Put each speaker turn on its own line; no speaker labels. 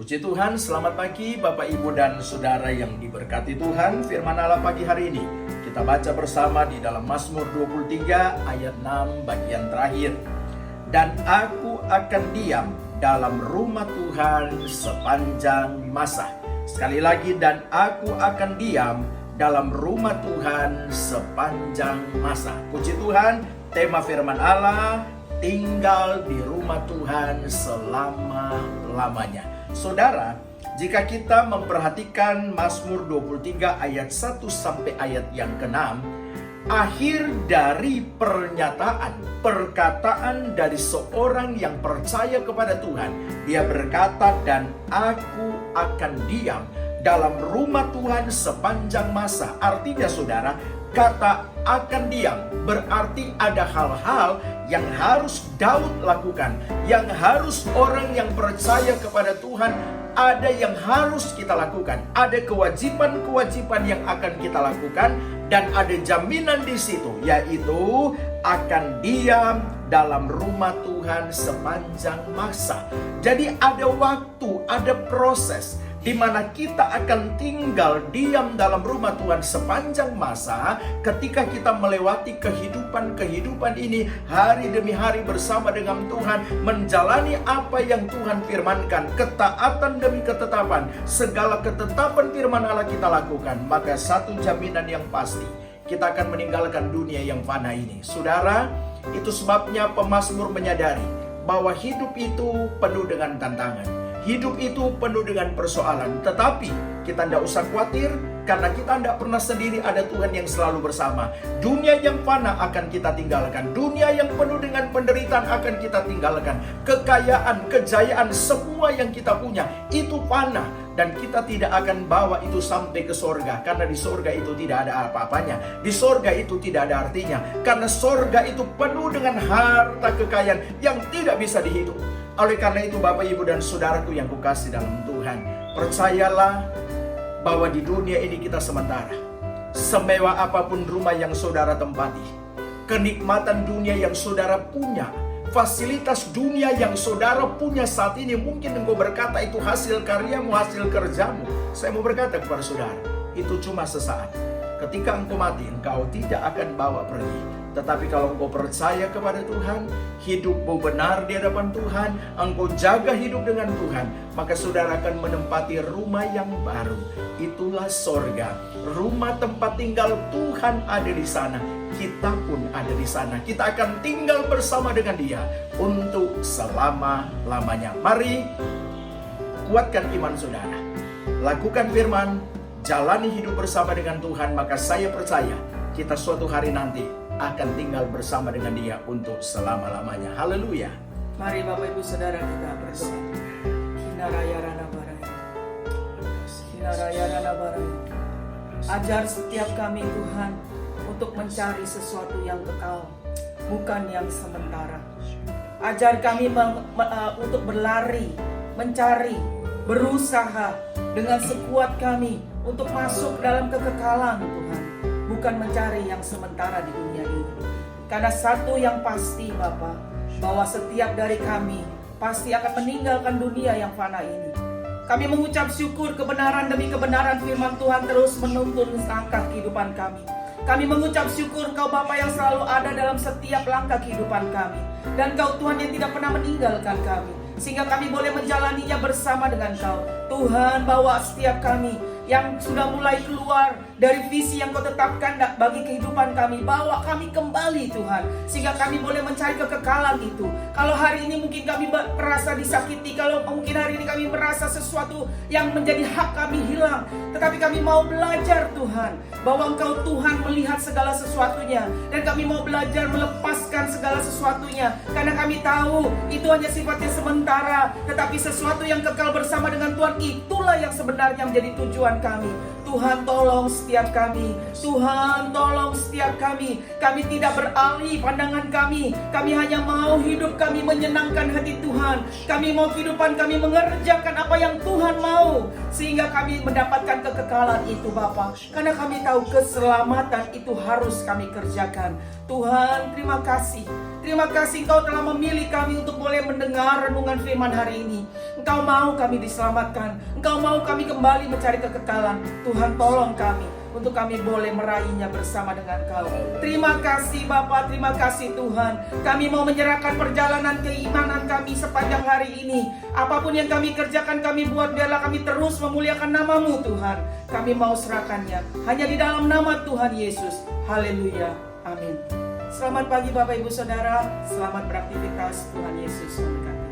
Puji Tuhan, selamat pagi Bapak Ibu dan Saudara yang diberkati Tuhan. Firman Allah pagi hari ini kita baca bersama di dalam Mazmur 23 ayat 6 bagian terakhir. Dan aku akan diam dalam rumah Tuhan sepanjang masa. Sekali lagi, dan aku akan diam dalam rumah Tuhan sepanjang masa. Puji Tuhan, tema firman Allah, tinggal di rumah Tuhan selama-lamanya. Saudara, jika kita memperhatikan Mazmur 23 ayat 1 sampai ayat yang ke-6, akhir dari perkataan dari seorang yang percaya kepada Tuhan. Dia berkata, dan aku akan diam dalam rumah Tuhan sepanjang masa. Artinya saudara, kata akan diam berarti ada hal-hal yang harus Daud lakukan, yang harus orang yang percaya kepada Tuhan, ada yang harus kita lakukan, ada kewajiban-kewajiban yang akan kita lakukan, dan ada jaminan di situ, yaitu akan diam dalam rumah Tuhan sepanjang masa. Jadi ada waktu, ada proses di mana kita akan tinggal diam dalam rumah Tuhan sepanjang masa ketika kita melewati kehidupan ini hari demi hari bersama dengan Tuhan, menjalani apa yang Tuhan firmankan, ketaatan demi ketetapan, segala ketetapan firman Allah kita lakukan, maka satu jaminan yang pasti, kita akan meninggalkan dunia yang fana ini. Saudara, itu sebabnya pemazmur menyadari bahwa hidup itu penuh dengan tantangan. Hidup itu penuh dengan persoalan, tetapi kita tidak usah khawatir karena kita tidak pernah sendiri, ada Tuhan yang selalu bersama. Dunia yang fana akan kita tinggalkan, dunia yang penuh dengan penderitaan akan kita tinggalkan. Kekayaan, kejayaan, semua yang kita punya itu fana, dan kita tidak akan bawa itu sampai ke sorga, karena di sorga itu tidak ada apa-apanya. Di sorga itu tidak ada artinya, karena sorga itu penuh dengan harta kekayaan yang tidak bisa dihitung. Oleh karena itu Bapak Ibu dan Saudaraku yang kukasih dalam Tuhan, percayalah bahwa di dunia ini kita sementara. Semewah apapun rumah yang saudara tempati, kenikmatan dunia yang saudara punya, fasilitas dunia yang saudara punya saat ini, mungkin engkau berkata itu hasil karyamu, hasil kerjamu. Saya mau berkata kepada saudara, itu cuma sesaat. Ketika engkau mati, engkau tidak akan bawa pergi. Tetapi kalau engkau percaya kepada Tuhan, hidupmu benar di hadapan Tuhan, engkau jaga hidup dengan Tuhan, maka saudara akan menempati rumah yang baru. Itulah sorga, rumah tempat tinggal Tuhan ada di sana. Kita pun ada di sana. Kita akan tinggal bersama dengan Dia untuk selama-lamanya. Mari kuatkan iman saudara, lakukan firman, jalani hidup bersama dengan Tuhan, maka saya percaya kita suatu hari nanti akan tinggal bersama dengan Dia untuk selama-lamanya. Haleluya.
Mari Bapak Ibu Saudara kita berdoa. Kinaraya Rana Baraya. Kinaraya Rana Baraya. Ajar setiap kami Tuhan untuk mencari sesuatu yang kekal, bukan yang sementara. Ajar kami untuk berlari, mencari, berusaha dengan sekuat kami untuk masuk dalam kekekalan Tuhan, bukan mencari yang sementara di dunia ini. Karena satu yang pasti Bapa, bahwa setiap dari kami pasti akan meninggalkan dunia yang fana ini. Kami mengucap syukur kebenaran demi kebenaran firman Tuhan terus menuntun langkah kehidupan kami. Kami mengucap syukur Kau Bapa yang selalu ada dalam setiap langkah kehidupan kami, dan Kau Tuhan yang tidak pernah meninggalkan kami, sehingga kami boleh menjalaninya bersama dengan Kau. Tuhan, bawa setiap kami yang sudah mulai keluar dari visi yang Kau tetapkan bagi kehidupan kami, bawa kami kembali Tuhan, sehingga kami boleh mencari kekekalan itu. Kalau hari ini mungkin kami merasa disakiti, kalau mungkin hari ini kami merasa sesuatu yang menjadi hak kami hilang, tetapi kami mau belajar Tuhan, bahwa Engkau Tuhan melihat segala sesuatunya, dan kami mau belajar melepaskan segala sesuatunya, karena kami tahu itu hanya sifatnya sementara, tetapi sesuatu yang kekal bersama dengan Tuhan, itulah yang sebenarnya menjadi tujuan kami. Tuhan tolong setiap kami, Tuhan tolong setiap kami. Kami tidak beralih pandangan kami hanya mau hidup kami menyenangkan hati Tuhan. Kami mau kehidupan kami mengerjakan apa yang Tuhan mau, sehingga kami mendapatkan kekekalan itu Bapa. Karena kami tahu keselamatan itu harus kami kerjakan. Tuhan terima kasih Terima kasih Engkau telah memilih kami untuk boleh mendengar renungan firman hari ini. Engkau mau kami diselamatkan. Engkau mau kami kembali mencari kekekalan. Tuhan tolong kami untuk kami boleh meraihnya bersama dengan Kau. Terima kasih Bapa, terima kasih Tuhan. Kami mau menyerahkan perjalanan keimanan kami sepanjang hari ini. Apapun yang kami kerjakan, kami buat, biarlah kami terus memuliakan nama-Mu Tuhan. Kami mau serahkannya hanya di dalam nama Tuhan Yesus. Haleluya, amin. Selamat pagi Bapak Ibu Saudara, selamat beraktivitas. Tuhan Yesus memberkati.